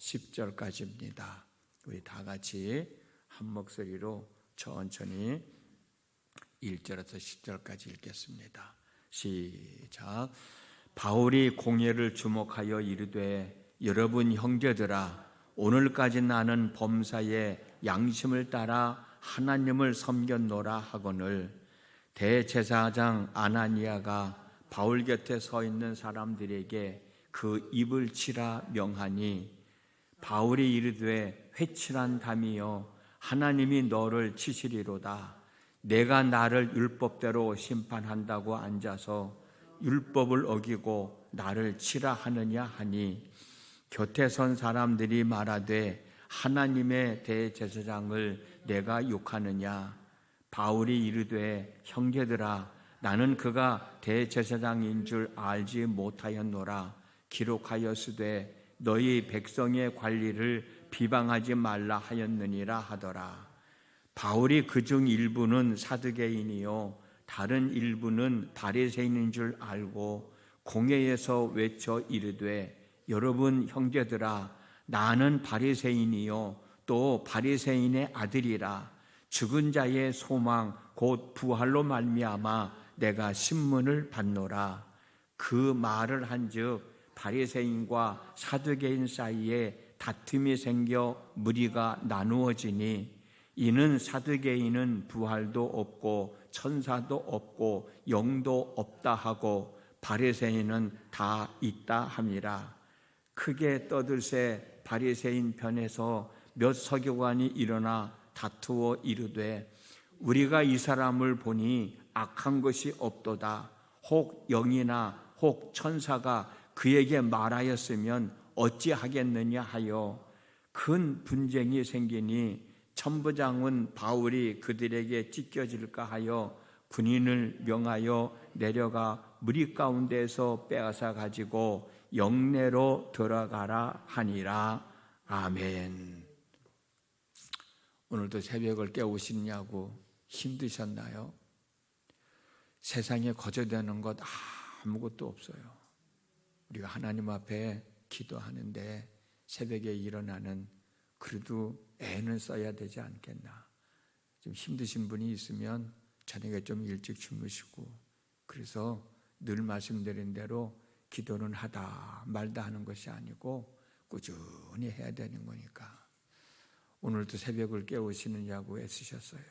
10절까지입니다. 우리 다 같이 한 목소리로 천천히 1절에서 10절까지 읽겠습니다. 시작. 바울이 공회를 주목하여 이르되 여러분 형제들아 오늘까지 나는 범사에 양심을 따라 하나님을 섬겼노라 하거늘 대제사장 아나니아가 바울 곁에 서 있는 사람들에게 그 입을 치라 명하니 바울이 이르되 회칠한 담이여 하나님이 너를 치시리로다. 내가 나를 율법대로 심판한다고 앉아서 율법을 어기고 나를 치라 하느냐 하니 곁에 선 사람들이 말하되 하나님의 대제사장을 내가 욕하느냐. 바울이 이르되 형제들아 나는 그가 대제사장인 줄 알지 못하였노라. 기록하였으되 너희 백성의 관리를 비방하지 말라 하였느니라 하더라. 바울이 그중 일부는 사두개인이요 다른 일부는 바리새인인 줄 알고 공회에서 외쳐 이르되 여러분 형제들아 나는 바리새인이요 또 바리새인의 아들이라. 죽은 자의 소망 곧 부활로 말미암아 내가 신문을 받노라. 그 말을 한즉 바리새인과 사두개인 사이에 다툼이 생겨 무리가 나누어지니 이는 사두개인은 부활도 없고 천사도 없고 영도 없다 하고 바리새인은 다 있다 함이라. 크게 떠들새 바리새인 편에서 몇 서기관이 일어나 다투어 이르되 우리가 이 사람을 보니 악한 것이 없도다. 혹 영이나 혹 천사가 그에게 말하였으면 어찌하겠느냐 하여 큰 분쟁이 생기니 천부장은 바울이 그들에게 찢겨질까 하여 군인을 명하여 내려가 무리 가운데서 빼앗아 가지고 영내로 들어가라 하니라. 아멘. 오늘도 새벽을 깨우시냐고 힘드셨나요? 세상에 거저되는 것 아무것도 없어요. 우리가 하나님 앞에 기도하는데 새벽에 일어나는 그래도 애는 써야 되지 않겠나. 좀 힘드신 분이 있으면 저녁에 좀 일찍 주무시고, 그래서 늘 말씀드린 대로 기도는 하다 말다 하는 것이 아니고 꾸준히 해야 되는 거니까. 오늘도 새벽을 깨우시느냐고 애쓰셨어요.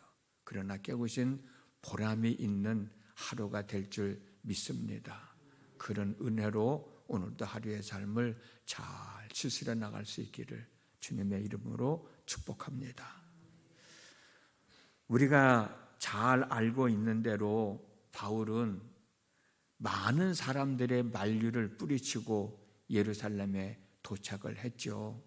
그러나 깨우신 보람이 있는 하루가 될 줄 믿습니다. 그런 은혜로 오늘도 하루의 삶을 잘 추스려 나갈 수 있기를 주님의 이름으로 축복합니다. 우리가 잘 알고 있는 대로 바울은 많은 사람들의 만류를 뿌리치고 예루살렘에 도착을 했죠.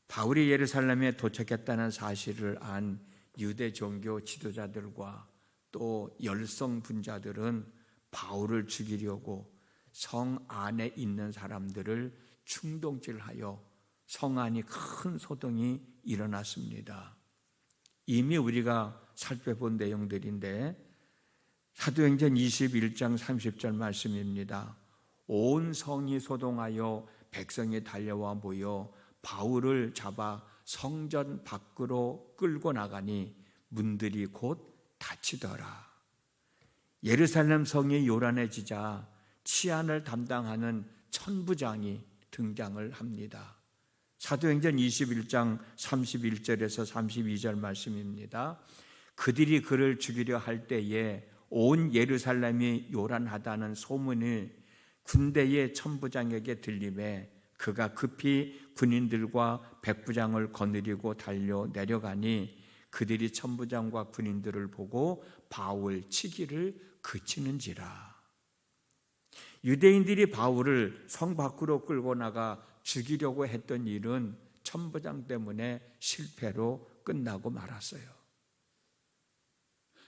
바울이 예루살렘에 도착했다는 사실을 안 유대 종교 지도자들과 또 열성 분자들은 바울을 죽이려고 성 안에 있는 사람들을 충동질하여 성 안이 큰 소동이 일어났습니다. 이미 우리가 살펴본 내용들인데 사도행전 21장 30절 말씀입니다. 온 성이 소동하여 백성이 달려와 모여 바울을 잡아 성전 밖으로 끌고 나가니 문들이 곧 닫히더라. 예루살렘 성이 요란해지자 치안을 담당하는 천부장이 등장을 합니다. 사도행전 21장 31절에서 32절 말씀입니다. 그들이 그를 죽이려 할 때에 온 예루살렘이 요란하다는 소문이 군대의 천부장에게 들리매 그가 급히 군인들과 백부장을 거느리고 달려 내려가니 그들이 천부장과 군인들을 보고 바울 치기를 그치는지라. 유대인들이 바울을 성 밖으로 끌고 나가 죽이려고 했던 일은 천부장 때문에 실패로 끝나고 말았어요.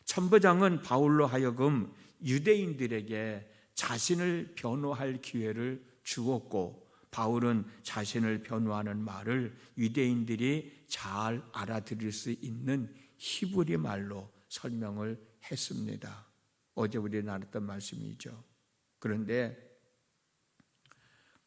천부장은 바울로 하여금 유대인들에게 자신을 변호할 기회를 주었고 바울은 자신을 변호하는 말을 유대인들이 잘 알아들을 수 있는 히브리 말로 설명을 했습니다. 어제 우리 나눴던 말씀이죠. 그런데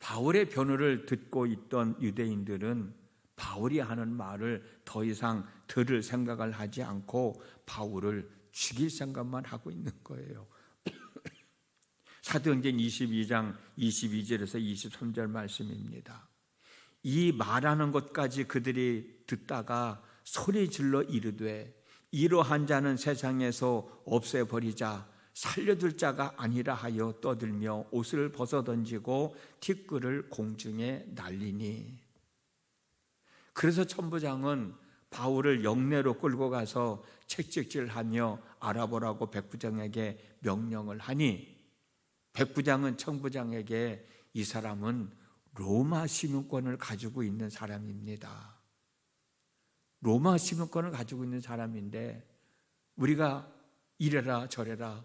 바울의 변호를 듣고 있던 유대인들은 바울이 하는 말을 더 이상 들을 생각을 하지 않고 바울을 죽일 생각만 하고 있는 거예요. 사도행전 22장 22절에서 23절 말씀입니다. 이 말하는 것까지 그들이 듣다가 소리 질러 이르되 이러한 자는 세상에서 없애버리자 살려둘 자가 아니라 하여 떠들며 옷을 벗어던지고 티끌을 공중에 날리니. 그래서 천부장은 바울을 영내로 끌고 가서 채찍질하며 알아보라고 백부장에게 명령을 하니, 백부장은 천부장에게 이 사람은 로마 시민권을 가지고 있는 사람입니다. 로마 시민권을 가지고 있는 사람인데 우리가 이래라 저래라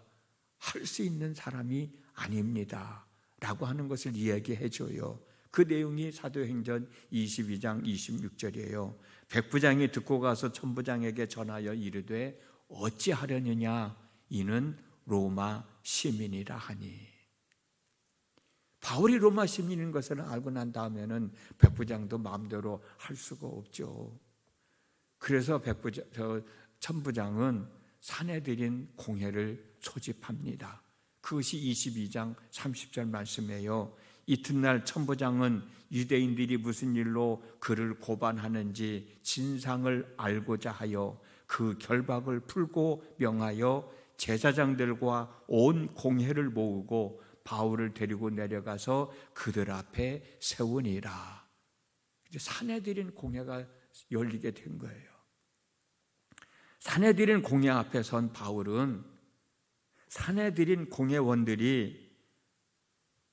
할 수 있는 사람이 아닙니다 라고 하는 것을 이야기해 줘요. 그 내용이 사도행전 22장 26절이에요. 백부장이 듣고 가서 천부장에게 전하여 이르되 어찌하려느냐 이는 로마 시민이라 하니. 바울이 로마 시민인 것을 알고 난 다음에는 백부장도 마음대로 할 수가 없죠. 그래서 천부장은 사내들인 공회를 소집합니다. 그것이 22장 30절 말씀이에요. 이튿날 천부장은 유대인들이 무슨 일로 그를 고반하는지 진상을 알고자 하여 그 결박을 풀고 명하여 제사장들과 온 공회를 모으고 바울을 데리고 내려가서 그들 앞에 세우니라. 사내들인 공회가 열리게 된 거예요. 사내들인 공회 앞에 선 바울은 사내들인 공회원들이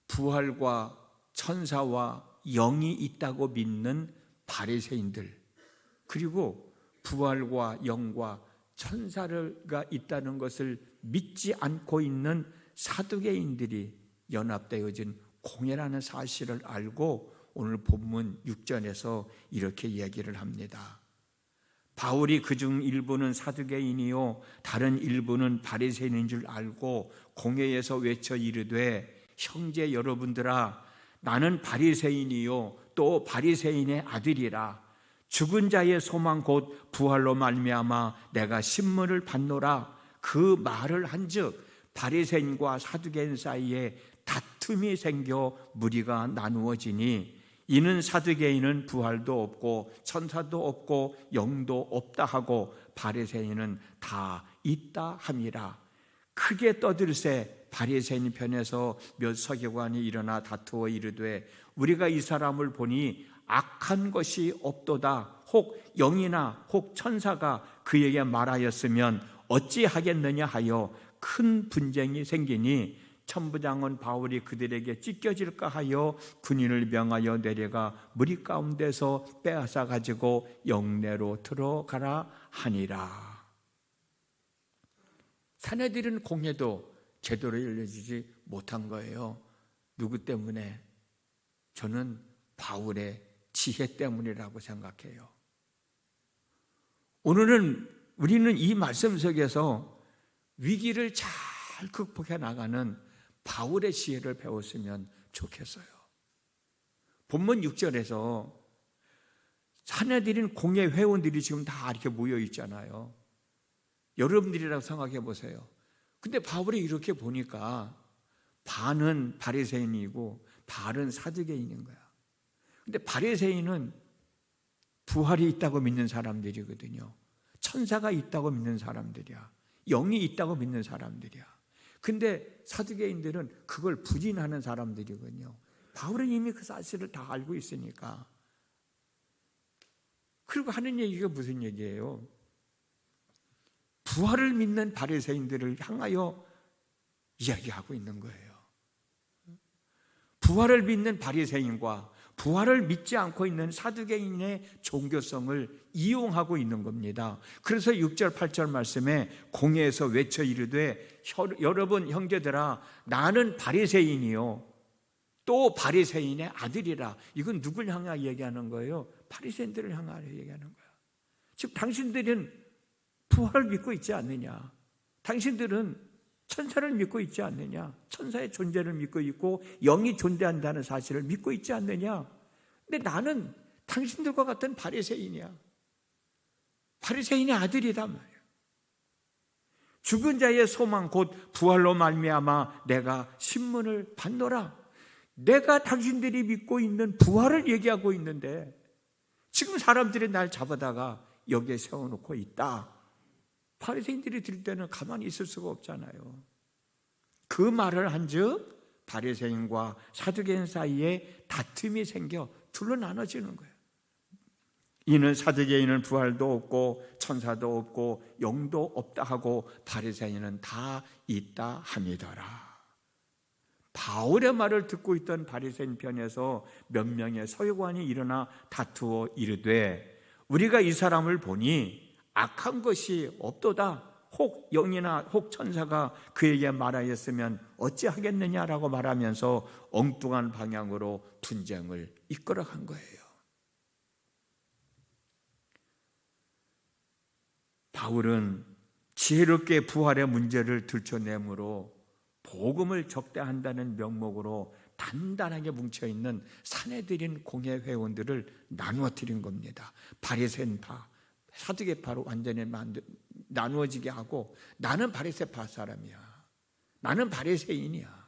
부활과 천사와 영이 있다고 믿는 바리새인들, 그리고 부활과 영과 천사가 있다는 것을 믿지 않고 있는 사두개인들이 연합되어진 공회라는 사실을 알고 오늘 본문 6절에서 이렇게 이야기를 합니다. 바울이 그중 일부는 사두개인이요 다른 일부는 바리새인인 줄 알고 공회에서 외쳐 이르되 형제 여러분들아 나는 바리새인이요 또 바리새인의 아들이라. 죽은 자의 소망 곧 부활로 말미암아 내가 신문을 받노라. 그 말을 한즉 바리새인과 사두개인 사이에 다툼이 생겨 무리가 나누어지니 이는 사두개인은 부활도 없고 천사도 없고 영도 없다 하고 바리새인은 다 있다 함이라. 크게 떠들세 바리새인 편에서 몇 서기관이 일어나 다투어 이르되 우리가 이 사람을 보니 악한 것이 없도다. 혹 영이나 혹 천사가 그에게 말하였으면 어찌하겠느냐 하여 큰 분쟁이 생기니 천부장은 바울이 그들에게 찢겨질까 하여 군인을 명하여 내려가 무리 가운데서 빼앗아 가지고 영내로 들어가라 하니라. 사내들은 공회도 제대로 열려지지 못한 거예요. 누구 때문에? 저는 바울의 지혜 때문이라고 생각해요. 오늘은 우리는 이 말씀 속에서 위기를 잘 극복해 나가는 바울의 지혜를 배웠으면 좋겠어요. 본문 6절에서 사내들인 공회 회원들이 지금 다 이렇게 모여 있잖아요. 여러분들이라고 생각해 보세요. 근데 바울이 이렇게 보니까 반은 바리새인이고 반은 사두개인인 거야. 근데 바리새인은 부활이 있다고 믿는 사람들이거든요. 천사가 있다고 믿는 사람들이야. 영이 있다고 믿는 사람들이야. 근데 사두개인들은 그걸 부인하는 사람들이거든요. 바울은 이미 그 사실을 다 알고 있으니까. 그리고 하는 얘기가 무슨 얘기예요? 부활을 믿는 바리새인들을 향하여 이야기하고 있는 거예요. 부활을 믿는 바리새인과 부활을 믿지 않고 있는 사두개인의 종교성을 이용하고 있는 겁니다. 그래서 6절 8절 말씀에 공회에서 외쳐 이르되 여러분 형제들아 나는 바리새인이요 또 바리새인의 아들이라. 이건 누굴 향하여 얘기하는 거예요? 바리새인들을 향하여 얘기하는 거야. 즉 당신들은 부활을 믿고 있지 않느냐? 당신들은 천사를 믿고 있지 않느냐? 천사의 존재를 믿고 있고 영이 존재한다는 사실을 믿고 있지 않느냐? 근데 나는 당신들과 같은 바리새인이야. 바리새인의 아들이란 말이야. 죽은 자의 소망 곧 부활로 말미암아 내가 신문을 받노라. 내가 당신들이 믿고 있는 부활을 얘기하고 있는데 지금 사람들이 날 잡아다가 여기에 세워놓고 있다. 바리새인들이 들을 때는 가만히 있을 수가 없잖아요. 그 말을 한즉 바리새인과 사두개인 사이에 다툼이 생겨 둘로 나눠지는 거예요. 이는 사두개인은 부활도 없고 천사도 없고 영도 없다 하고 바리새인은 다 있다 함이더라. 바울의 말을 듣고 있던 바리새인 편에서 몇 명의 서기관이 일어나 다투어 이르되 우리가 이 사람을 보니 악한 것이 없도다. 혹 영이나 혹 천사가 그에게 말하였으면 어찌하겠느냐라고 말하면서 엉뚱한 방향으로 분쟁을 이끌어간 거예요. 바울은 지혜롭게 부활의 문제를 들춰내므로 복음을 적대한다는 명목으로 단단하게 뭉쳐있는 사내들인 공회 회원들을 나누어뜨린 겁니다. 바리새인파, 사두개파로 완전히 나누어지게 하고 나는 바리새파 사람이야. 나는 바리새인이야.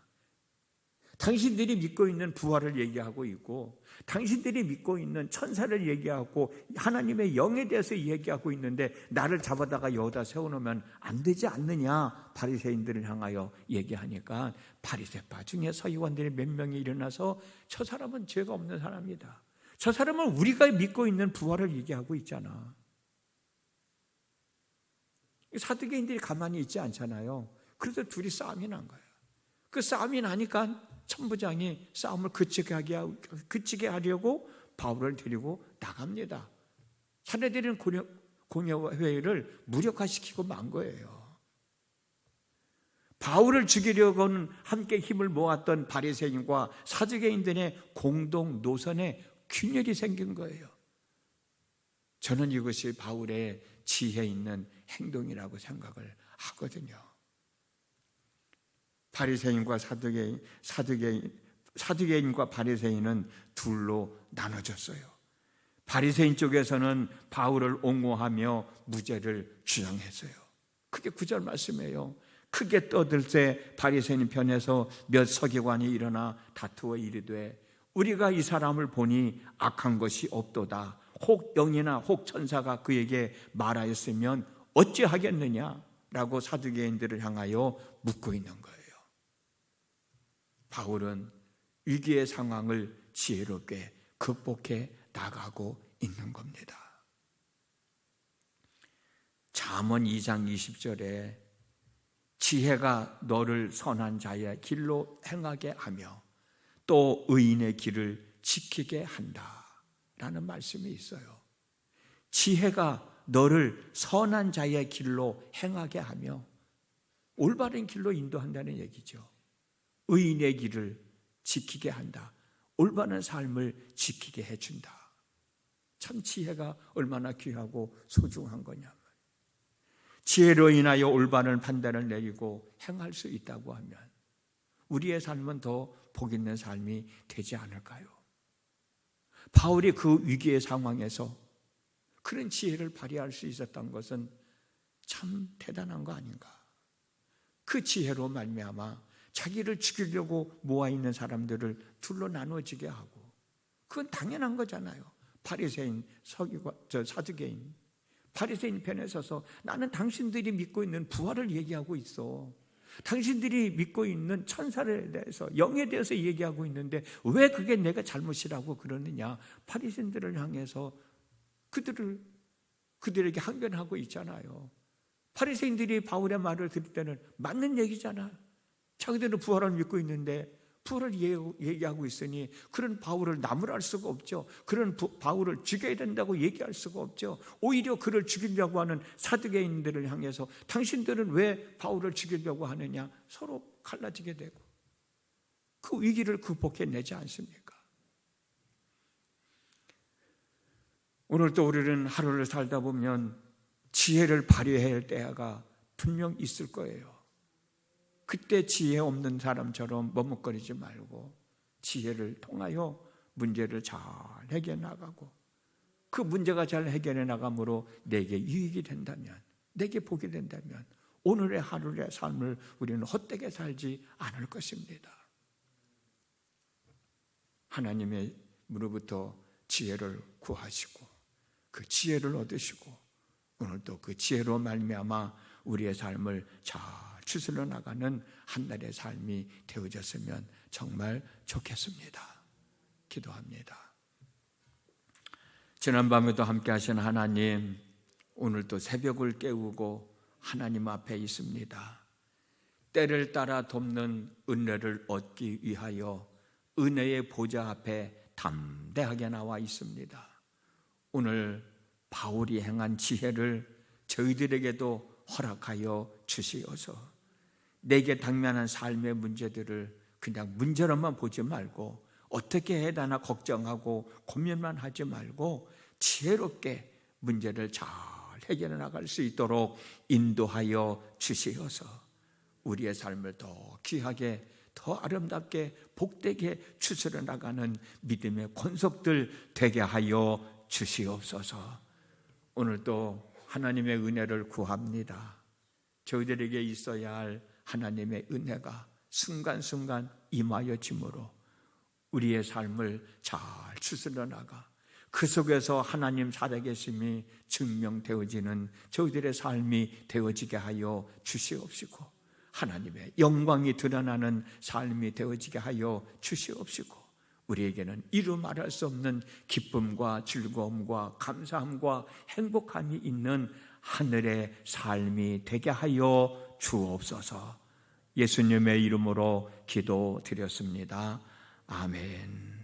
당신들이 믿고 있는 부활을 얘기하고 있고 당신들이 믿고 있는 천사를 얘기하고 하나님의 영에 대해서 얘기하고 있는데 나를 잡아다가 여기다 세워놓으면 안 되지 않느냐 바리새인들을 향하여 얘기하니까 바리새파 중에 서기관들이 몇 명이 일어나서 저 사람은 죄가 없는 사람이다. 저 사람은 우리가 믿고 있는 부활을 얘기하고 있잖아. 사두개인들이 가만히 있지 않잖아요. 그래서 둘이 싸움이 난 거예요. 그 싸움이 나니까 천부장이 싸움을 그치게 하려고 바울을 데리고 나갑니다. 사내들은 공회회의를 무력화시키고 만 거예요. 바울을 죽이려고는 함께 힘을 모았던 바리새인과 사두개인들의 공동 노선에 균열이 생긴 거예요. 저는 이것이 바울의 지혜 있는 행동이라고 생각을 하거든요. 바리새인과 사두개인과 바리새인은 둘로 나눠졌어요. 바리새인 쪽에서는 바울을 옹호하며 무죄를 주장했어요. 그게 9절 말씀이에요. 크게 떠들새 바리새인 편에서 몇 서기관이 일어나 다투어 이르되 우리가 이 사람을 보니 악한 것이 없도다. 혹 영이나 혹 천사가 그에게 말하였으면 어찌하겠느냐라고 사두개인들을 향하여 묻고 있는 거예요. 바울은 위기의 상황을 지혜롭게 극복해 나가고 있는 겁니다. 잠언 2장 20절에 지혜가 너를 선한 자의 길로 행하게 하며 또 의인의 길을 지키게 한다 라는 말씀이 있어요. 지혜가 너를 선한 자의 길로 행하게 하며 올바른 길로 인도한다는 얘기죠. 의인의 길을 지키게 한다. 올바른 삶을 지키게 해준다. 참 지혜가 얼마나 귀하고 소중한 거냐. 지혜로 인하여 올바른 판단을 내리고 행할 수 있다고 하면 우리의 삶은 더 복 있는 삶이 되지 않을까요? 바울이 그 위기의 상황에서 그런 지혜를 발휘할 수 있었던 것은 참 대단한 거 아닌가. 그 지혜로 말미암아 자기를 죽이려고 모아있는 사람들을 둘로 나누어지게 하고 그건 당연한 거잖아요. 바리새인, 사두개인 바리새인 편에 서서 나는 당신들이 믿고 있는 부활을 얘기하고 있어. 당신들이 믿고 있는 천사에 대해서 영에 대해서 얘기하고 있는데 왜 그게 내가 잘못이라고 그러느냐. 바리새인들을 향해서 그들에게 항변하고 있잖아요. 바리새인들이 바울의 말을 들을 때는 맞는 얘기잖아. 자기들은 부활을 믿고 있는데 부활을 얘기하고 있으니 그런 바울을 나무랄 수가 없죠. 그런 바울을 죽여야 된다고 얘기할 수가 없죠. 오히려 그를 죽이려고 하는 사두개인들을 향해서 당신들은 왜 바울을 죽이려고 하느냐 서로 갈라지게 되고 그 위기를 극복해내지 않습니까? 오늘 또 우리는 하루를 살다 보면 지혜를 발휘해야 할 때가 분명 있을 거예요. 그때 지혜 없는 사람처럼 머뭇거리지 말고 지혜를 통하여 문제를 잘 해결해 나가고, 그 문제가 잘 해결해 나감으로 내게 유익이 된다면, 내게 복이 된다면 오늘의 하루의 삶을 우리는 헛되게 살지 않을 것입니다. 하나님의 무로부터 지혜를 구하시고 그 지혜를 얻으시고 오늘도 그 지혜로 말미암아 우리의 삶을 잘 추스려 나가는 한 날의 삶이 되어졌으면 정말 좋겠습니다. 기도합니다. 지난밤에도 함께 하신 하나님, 오늘도 새벽을 깨우고 하나님 앞에 있습니다. 때를 따라 돕는 은혜를 얻기 위하여 은혜의 보좌 앞에 담대하게 나와 있습니다. 오늘 바울이 행한 지혜를 저희들에게도 허락하여 주시어서 내게 당면한 삶의 문제들을 그냥 문제로만 보지 말고 어떻게 해야 되나 걱정하고 고민만 하지 말고 지혜롭게 문제를 잘 해결해 나갈 수 있도록 인도하여 주시어서 우리의 삶을 더 귀하게, 더 아름답게, 복되게 추스려 나가는 믿음의 권속들 되게 하여 주시옵소서. 오늘도 하나님의 은혜를 구합니다. 저희들에게 있어야 할 하나님의 은혜가 순간순간 임하여 짐으로 우리의 삶을 잘 추스려 나가 그 속에서 하나님 살아계심이 증명되어지는 저희들의 삶이 되어지게 하여 주시옵시고, 하나님의 영광이 드러나는 삶이 되어지게 하여 주시옵시고, 우리에게는 이루 말할 수 없는 기쁨과 즐거움과 감사함과 행복함이 있는 하늘의 삶이 되게 하여 주옵소서. 예수님의 이름으로 기도드렸습니다. 아멘.